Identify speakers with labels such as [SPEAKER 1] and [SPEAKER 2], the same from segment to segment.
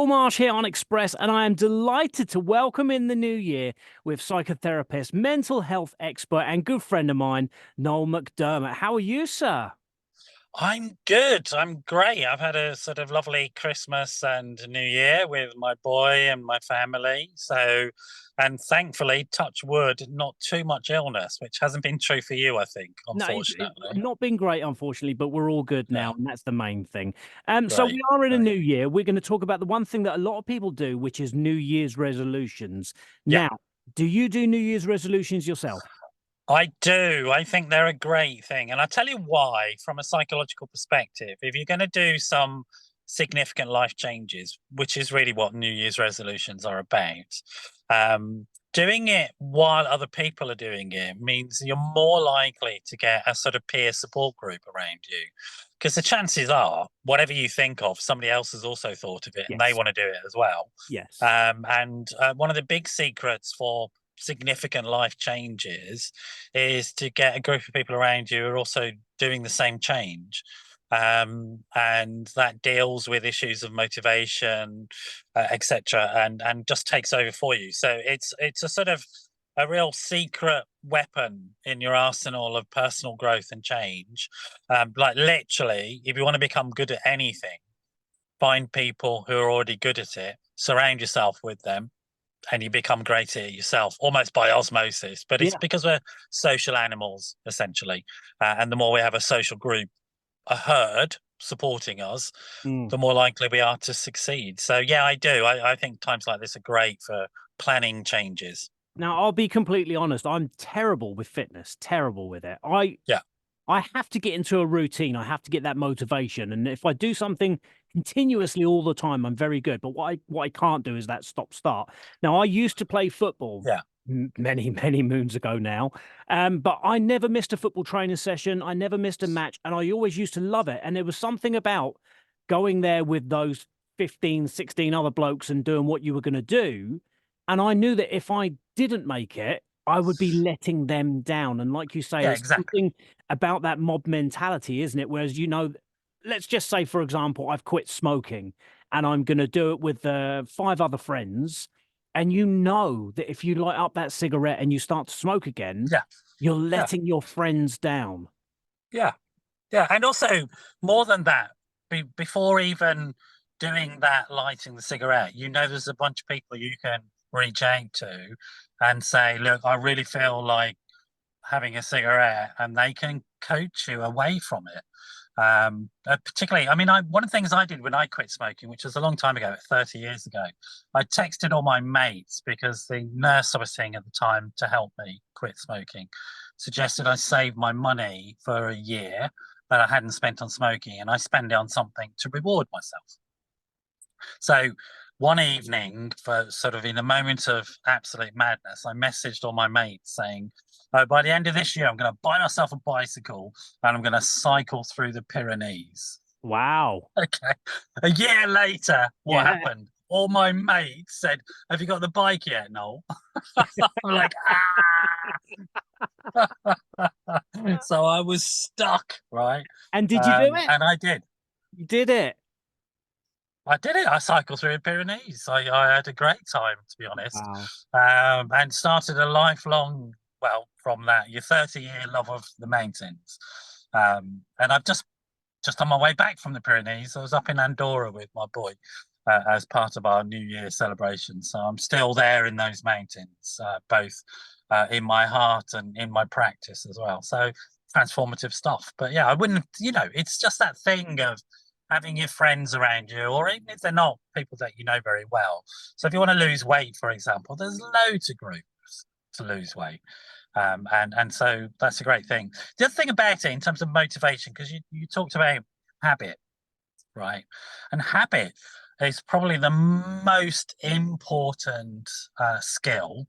[SPEAKER 1] Marsh here on Express, and I am delighted to welcome in the new year with psychotherapist, mental health expert, and good friend of mine, Noel McDermott. How are you, sir?
[SPEAKER 2] I'm good. I'm great. I've had a sort of lovely Christmas and New Year with my boy and my family. And thankfully, touch wood, not too much illness, which hasn't been true for you, I think,
[SPEAKER 1] No, it's
[SPEAKER 2] unfortunately.
[SPEAKER 1] not been great, unfortunately, but we're all good
[SPEAKER 2] Yeah,
[SPEAKER 1] now, and that's the main thing. So we
[SPEAKER 2] great,
[SPEAKER 1] are in a
[SPEAKER 2] great.
[SPEAKER 1] new year. We're going to talk about the one thing that a lot of people do, which is New Year's resolutions.
[SPEAKER 2] Yeah,
[SPEAKER 1] Now, do you do New Year's resolutions yourself?
[SPEAKER 2] I do. I think they're a great thing. And I'll tell you why, from a psychological perspective. If you're going to do some significant life changes, which is really what New Year's resolutions are about, doing it while other people are doing it means you're more likely to get a sort of peer support group around you. Because the chances are, whatever you think of, somebody else has also thought of it and they
[SPEAKER 1] Yes.
[SPEAKER 2] want to do it as well.
[SPEAKER 1] Yes.
[SPEAKER 2] One of the big secrets for significant life changes is to get a group of people around you who are also doing the same change. And that deals with issues of motivation, etc., and just takes over for you. So it's a sort of a real secret weapon in your arsenal of personal growth and change. Like literally, if you want to become good at anything, find people who are already good at it, surround yourself with them, and you become great at it yourself, almost by osmosis. But it's
[SPEAKER 1] Yeah.
[SPEAKER 2] because we're social animals, essentially. And the more we have a social group, a herd supporting us,
[SPEAKER 1] Mm.
[SPEAKER 2] the more likely we are to succeed. So, yeah, I do. I think times like this are great for planning changes.
[SPEAKER 1] Now, I'll be completely honest. I'm terrible with fitness, terrible with it.
[SPEAKER 2] Yeah,
[SPEAKER 1] I have to get into a routine. I have to get that motivation. And if I do something continuously all the time, I'm very good. But what I can't do is that stop start. Now, I used to play football
[SPEAKER 2] yeah,
[SPEAKER 1] many, many moons ago now. But I never missed a football training session. I never missed a match. And I always used to love it. And there was something about going there with those 15, 16 other blokes and doing what you were going to do. And I knew that if I didn't make it, I would be letting them down. And like you say,
[SPEAKER 2] yeah,
[SPEAKER 1] there's
[SPEAKER 2] exactly.
[SPEAKER 1] something about that mob mentality, isn't it? Whereas, let's just say, for example, I've quit smoking and I'm going to do it with five other friends. And you know that if you light up that cigarette and you start to smoke again,
[SPEAKER 2] Yeah,
[SPEAKER 1] you're
[SPEAKER 2] yeah,
[SPEAKER 1] letting your friends down.
[SPEAKER 2] yeah. Yeah, and also more than that, before even doing that, lighting the cigarette, there's a bunch of people you can reach out to and say, "Look, I really feel like having a cigarette," and they can coach you away from it. Particularly, I mean, one of the things I did when I quit smoking, which was a long time ago, 30 years ago, I texted all my mates because the nurse I was seeing at the time to help me quit smoking suggested I save my money for a year that I hadn't spent on smoking and I spend it on something to reward myself. So one evening, for sort of in a moment of absolute madness, I messaged all my mates saying, "Oh, by the end of this year, I'm going to buy myself a bicycle and I'm going to cycle through the Pyrenees."
[SPEAKER 1] Wow.
[SPEAKER 2] Okay. A year later, what
[SPEAKER 1] Yeah.
[SPEAKER 2] happened? All my mates said, "Have you got the bike yet, Noel?" I'm like, ah. So I was stuck, right?
[SPEAKER 1] And did you do it?
[SPEAKER 2] And I did.
[SPEAKER 1] You did it.
[SPEAKER 2] I did it. I cycled through the Pyrenees. I had a great time, to be honest,
[SPEAKER 1] Wow.
[SPEAKER 2] and started a lifelong, well, from that, your 30-year love of the mountains. And I've just on my way back from the Pyrenees, I was up in Andorra with my boy as part of our New Year celebration. So I'm still there in those mountains, both in my heart and in my practice as well. So transformative stuff. But yeah, I wouldn't, it's just that thing of having your friends around you, or even if they're not people that you know very well. So if you want to lose weight, for example, there's loads of groups to lose weight. And so that's a great thing. The other thing about it in terms of motivation, because you talked about habit, right? And habit is probably the most important skill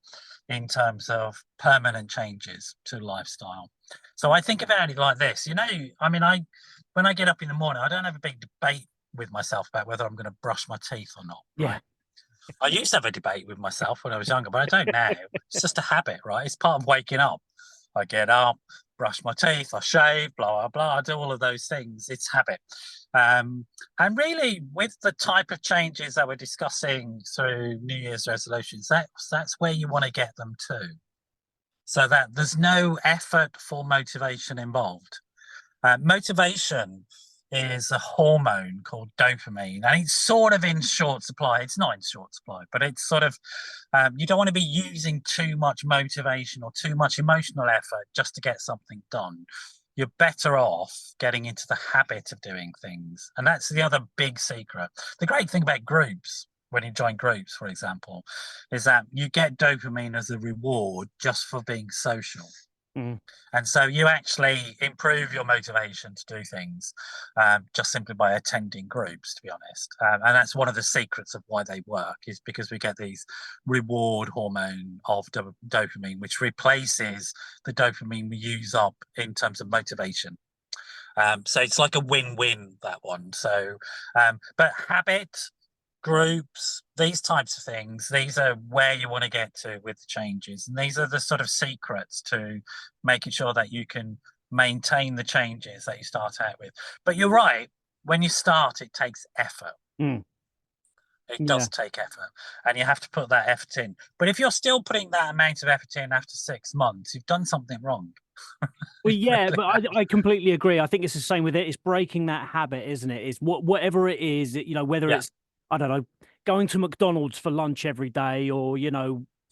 [SPEAKER 2] in terms of permanent changes to lifestyle. So I think about it like this, I mean, when I get up in the morning, I don't have a big debate with myself about whether I'm going to brush my teeth or not,
[SPEAKER 1] Yeah.
[SPEAKER 2] right? I used to have a debate with myself when I was younger, but I don't now. It's just a habit, right? It's part of waking up. I get up, brush my teeth, I shave, blah, blah, blah. I do all of those things. It's habit. And really, with the type of changes that we're discussing through New Year's resolutions, that's where you want to get them to, so that there's no effort for motivation involved. Motivation is a hormone called dopamine, and it's sort of in short supply. It's not in short supply, but it's sort of, you don't want to be using too much motivation or too much emotional effort just to get something done. You're better off getting into the habit of doing things. And that's the other big secret. The great thing about groups, when you join groups, for example, is that you get dopamine as a reward just for being social.
[SPEAKER 1] Mm.
[SPEAKER 2] And so you actually improve your motivation to do things, just simply by attending groups, to be honest. And that's one of the secrets of why they work, is because we get these reward hormone of dopamine, which replaces the dopamine we use up in terms of motivation. So it's like a win-win, that one. So, but habit, groups, these types of things, these are where you want to get to with the changes, and these are the sort of secrets to making sure that you can maintain the changes that you start out with. But you're right, when you start, it takes effort.
[SPEAKER 1] Mm.
[SPEAKER 2] It
[SPEAKER 1] Yeah.
[SPEAKER 2] does take effort, and you have to put that effort in. But if you're still putting that amount of effort in after 6 months, you've done something wrong.
[SPEAKER 1] Well,
[SPEAKER 2] You
[SPEAKER 1] yeah,
[SPEAKER 2] really
[SPEAKER 1] but I completely agree. I think it's the same with it. It's breaking that habit, isn't it? It's whatever it is, whether
[SPEAKER 2] yeah,
[SPEAKER 1] it's, I don't know, going to McDonald's for lunch every day, or,
[SPEAKER 2] yeah,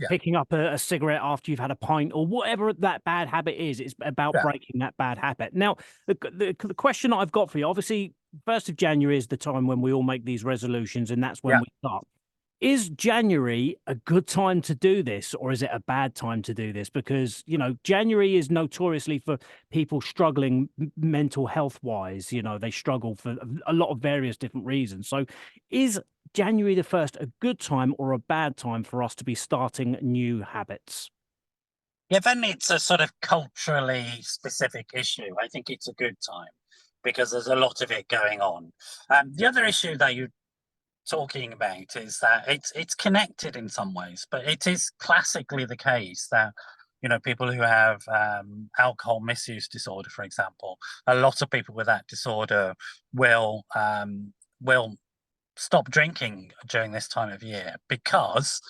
[SPEAKER 1] picking up a cigarette after you've had a pint, or whatever that bad habit is. It's about
[SPEAKER 2] yeah,
[SPEAKER 1] breaking that bad habit. Now, the question that I've got for you, obviously, 1st of January is the time when we all make these resolutions, and that's when
[SPEAKER 2] yeah.
[SPEAKER 1] we start. Is January a good time to do this, or is it a bad time to do this? Because, January is notoriously for people struggling mental health wise. They struggle for a lot of various different reasons. So is January the 1st a good time or a bad time for us to be starting new habits?
[SPEAKER 2] Yeah, then it's a sort of culturally specific issue. I think it's a good time because there's a lot of it going on. The other issue that you're talking about is that it's connected in some ways, but it is classically the case that people who have alcohol misuse disorder, for example, a lot of people with that disorder will stop drinking during this time of year because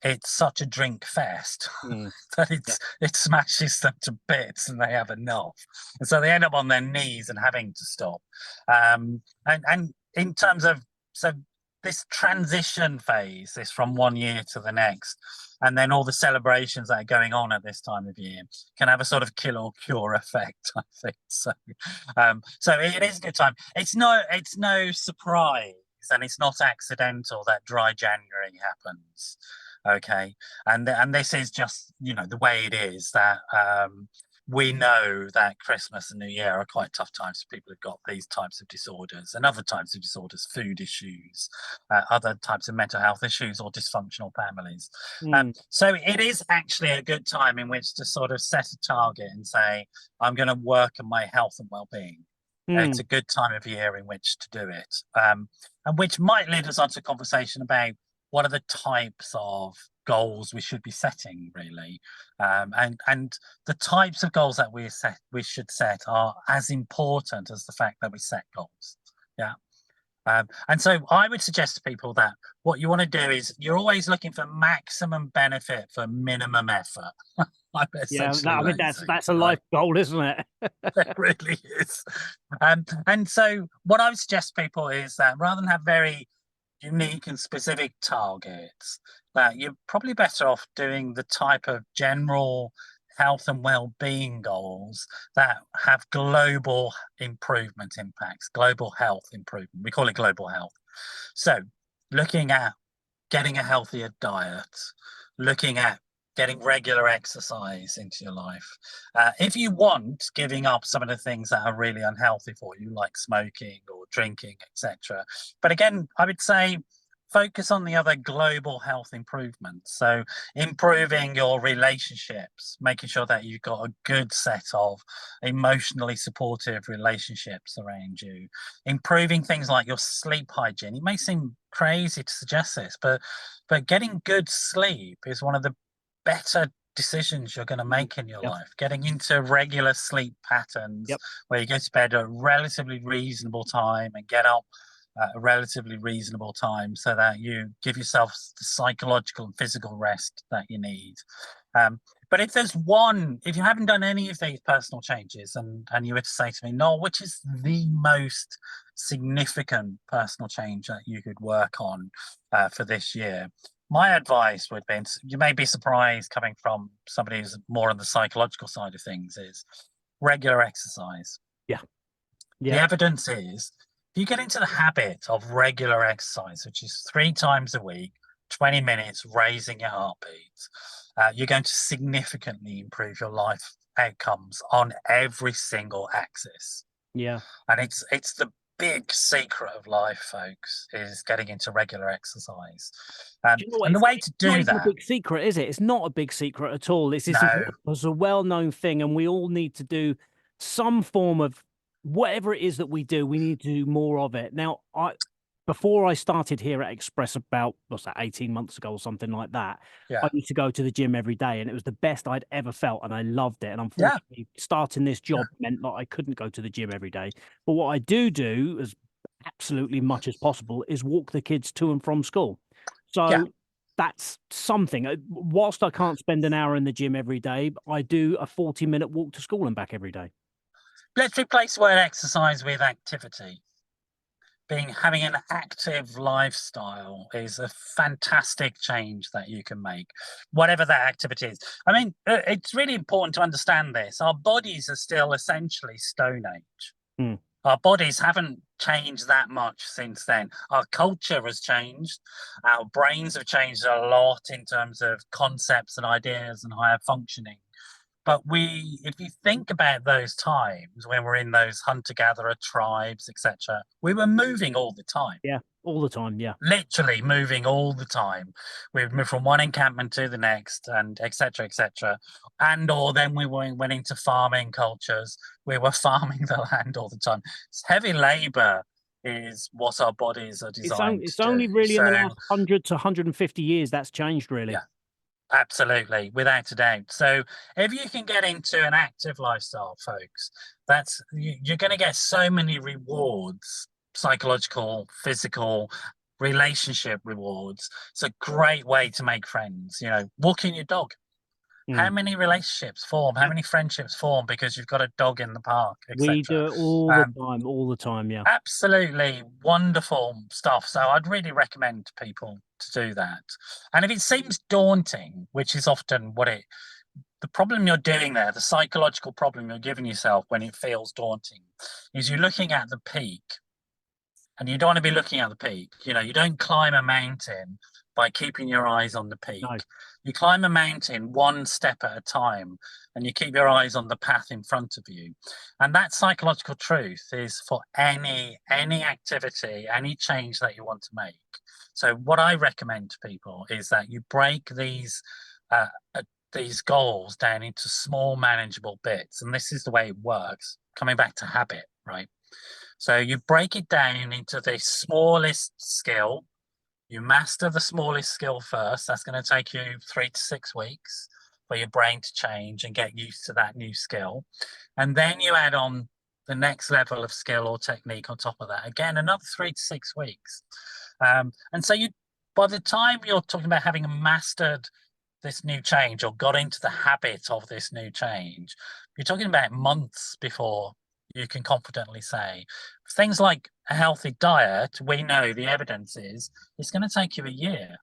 [SPEAKER 2] it's such a drink fest
[SPEAKER 1] Mm.
[SPEAKER 2] that
[SPEAKER 1] Yeah.
[SPEAKER 2] it smashes them to bits and they have enough, and so they end up on their knees and having to stop. And in terms of, so this transition phase, this from one year to the next, and then all the celebrations that are going on at this time of year, can have a sort of kill or cure effect, I think. So it is a good time. It's no surprise, and it's not accidental that dry January happens. Okay, and this is just the way it is, that we know that Christmas and New Year are quite tough times for people who've got these types of disorders and other types of disorders, food issues, other types of mental health issues, or dysfunctional families.
[SPEAKER 1] Mm.
[SPEAKER 2] So it is actually a good time in which to sort of set a target and say, I'm going to work on my health and well-being. It's
[SPEAKER 1] Mm.
[SPEAKER 2] a good time of year in which to do it, and which might lead us on to a conversation about what are the types of goals we should be setting, really, and the types of goals that we should set are as important as the fact that we set goals. Yeah. And so I would suggest to people that what you want to do is, you're always looking for maximum benefit for minimum effort. I'm
[SPEAKER 1] Yeah,
[SPEAKER 2] essentially
[SPEAKER 1] I mean,
[SPEAKER 2] what you're saying,
[SPEAKER 1] that's a
[SPEAKER 2] right?
[SPEAKER 1] life goal, isn't it?
[SPEAKER 2] It really is. And so what I would suggest to people is that rather than have very unique and specific targets, that you're probably better off doing the type of general health and well-being goals that have global improvement impacts, global health improvement. We call it global health. So looking at getting a healthier diet, looking at getting regular exercise into your life. If you want, giving up some of the things that are really unhealthy for you, like smoking or drinking, etc. But again, I would say focus on the other global health improvements. So improving your relationships, making sure that you've got a good set of emotionally supportive relationships around you, improving things like your sleep hygiene. It may seem crazy to suggest this, but getting good sleep is one of the better decisions you're going to
[SPEAKER 1] Mhm.
[SPEAKER 2] make in your
[SPEAKER 1] Yep.
[SPEAKER 2] life, getting into regular sleep patterns
[SPEAKER 1] Yep.
[SPEAKER 2] where you go to bed at a relatively reasonable time and get up at a relatively reasonable time so that you give yourself the psychological and physical rest that you need. But if you haven't done any of these personal changes and you were to say to me, Noel, which is the most significant personal change that you could work on for this year? My advice would be, and you may be surprised coming from somebody who's more on the psychological side of things, is regular exercise.
[SPEAKER 1] Yeah.
[SPEAKER 2] The
[SPEAKER 1] Yeah.
[SPEAKER 2] evidence is if you get into the habit of regular exercise, which is 3 times a week, 20 minutes, raising your heartbeat, you're going to significantly improve your life outcomes on every single axis.
[SPEAKER 1] Yeah.
[SPEAKER 2] And it's the big secret of life, folks, is getting into regular exercise.
[SPEAKER 1] Do you know what?
[SPEAKER 2] And the way to
[SPEAKER 1] It's not
[SPEAKER 2] do
[SPEAKER 1] even a
[SPEAKER 2] that,
[SPEAKER 1] big secret, is it? It's not a big secret at all.
[SPEAKER 2] no,
[SPEAKER 1] It's a well-known thing, and we all need to do some form of whatever it is that we do. We need to do more of it. Now, before I started here at Express about, what's that, 18 months ago or something like that, I
[SPEAKER 2] yeah,
[SPEAKER 1] used to go to the gym every day, and it was the best I'd ever felt, and I loved it. And
[SPEAKER 2] yeah,
[SPEAKER 1] unfortunately, starting this
[SPEAKER 2] yeah,
[SPEAKER 1] job meant that I couldn't go to the gym every day. But what I do as absolutely much as possible is walk the kids to and from school.
[SPEAKER 2] yeah.
[SPEAKER 1] So that's something. Whilst I can't spend an hour in the gym every day, I do a 40-minute walk to school and back every day.
[SPEAKER 2] Let's replace the word exercise with activity. Having an active lifestyle is a fantastic change that you can make, whatever that activity is. I mean, it's really important to understand this. Our bodies are still essentially Stone Age.
[SPEAKER 1] Mm.
[SPEAKER 2] Our bodies haven't changed that much since then. Our culture has changed. Our brains have changed a lot in terms of concepts and ideas and higher functioning. But if you think about those times when we're in those hunter-gatherer tribes, etc., we were moving all the time,
[SPEAKER 1] Yeah, all the time. Yeah.
[SPEAKER 2] literally moving all the time. We would move from one encampment to the next, and etc., etc. And or then we went into farming cultures. We were farming the land all the time. Heavy labor is what our bodies are designed
[SPEAKER 1] It's
[SPEAKER 2] to
[SPEAKER 1] only
[SPEAKER 2] do.
[SPEAKER 1] really in the
[SPEAKER 2] So
[SPEAKER 1] last 100 to 150 years that's changed, really.
[SPEAKER 2] yeah. Absolutely, without a doubt. So if you can get into an active lifestyle, folks, you're going to get so many rewards, psychological, physical, relationship rewards. It's a great way to make friends. Walking your dog. How
[SPEAKER 1] Mm.
[SPEAKER 2] many relationships form? How
[SPEAKER 1] Yeah.
[SPEAKER 2] many friendships form because you've got a dog in the park,
[SPEAKER 1] We
[SPEAKER 2] etc.
[SPEAKER 1] do it all the time. Yeah.
[SPEAKER 2] Absolutely wonderful stuff. So I'd really recommend people to do that. And if it seems daunting, which is often the problem you're doing there, the psychological problem you're giving yourself when it feels daunting, is you're looking at the peak and you don't want to be looking at the peak. You don't climb a mountain by keeping your eyes on the peak.
[SPEAKER 1] No.
[SPEAKER 2] You climb a mountain one step at a time and you keep your eyes on the path in front of you. And that psychological truth is for any activity, any change that you want to make. So what I recommend to people is that you break these goals down into small manageable bits. And this is the way it works, coming back to habit, right? So you break it down into the smallest skill. You master the smallest skill first. That's going to take you 3 to 6 weeks for your brain to change and get used to that new skill. And then you add on the next level of skill or technique on top of that. Again, another 3 to 6 weeks. And so by the time you're talking about having mastered this new change or got into the habit of this new change, you're talking about months before you can confidently say things like a healthy diet. We know the evidence is it's going to take you a year.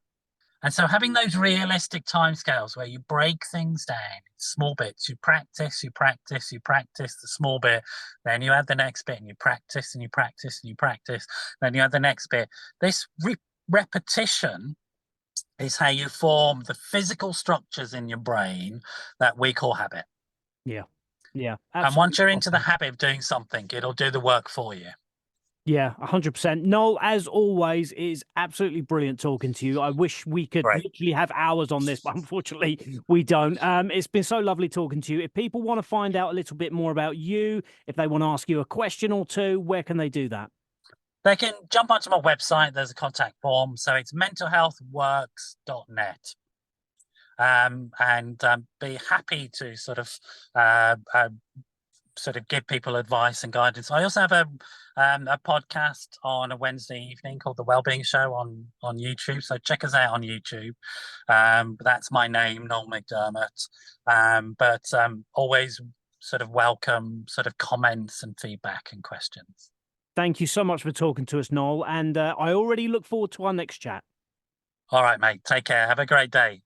[SPEAKER 2] And so having those realistic timescales where you break things down in small bits, you practice the small bit, then you add the next bit and you practice and you practice and you practice, then you add the next bit. This repetition is how you form the physical structures in your brain that we call habit.
[SPEAKER 1] Yeah. Yeah.
[SPEAKER 2] And
[SPEAKER 1] Absolutely.
[SPEAKER 2] once you're into the habit of doing something, it'll do the work for you.
[SPEAKER 1] Yeah, 100%. Noel, as always, it is absolutely brilliant talking to you. I wish we could
[SPEAKER 2] Right.
[SPEAKER 1] literally have hours on this, but unfortunately we don't. It's been so lovely talking to you. If people want to find out a little bit more about you, if they want to ask you a question or two, where can they do that?
[SPEAKER 2] They can jump onto my website. There's a contact form. So it's mentalhealthworks.net. and be happy to sort of give people advice and guidance. I also have a podcast on a Wednesday evening called The Wellbeing Show on YouTube. So check us out on YouTube. That's my name, Noel McDermott. But always sort of welcome sort of comments and feedback and questions.
[SPEAKER 1] Thank you so much for talking to us, Noel. And I already look forward to our next chat.
[SPEAKER 2] All right, mate. Take care. Have a great day.